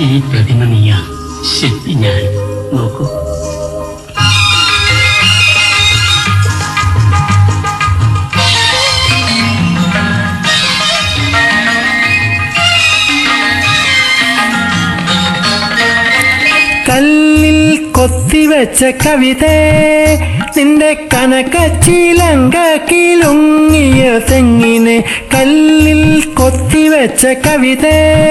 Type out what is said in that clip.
ഈ പ്രതിമ നീയാ, ശില്പി ഞാൻ. നോക്കൂ. കല്ലിൽ കൊത്തിവെച്ച കവിത, നിന്റെ കനകച്ചിലങ്ക കിലുങ്ങിയ തെങ്ങിന്. കല്ലിൽ കൊത്തിവെച്ച കവിത.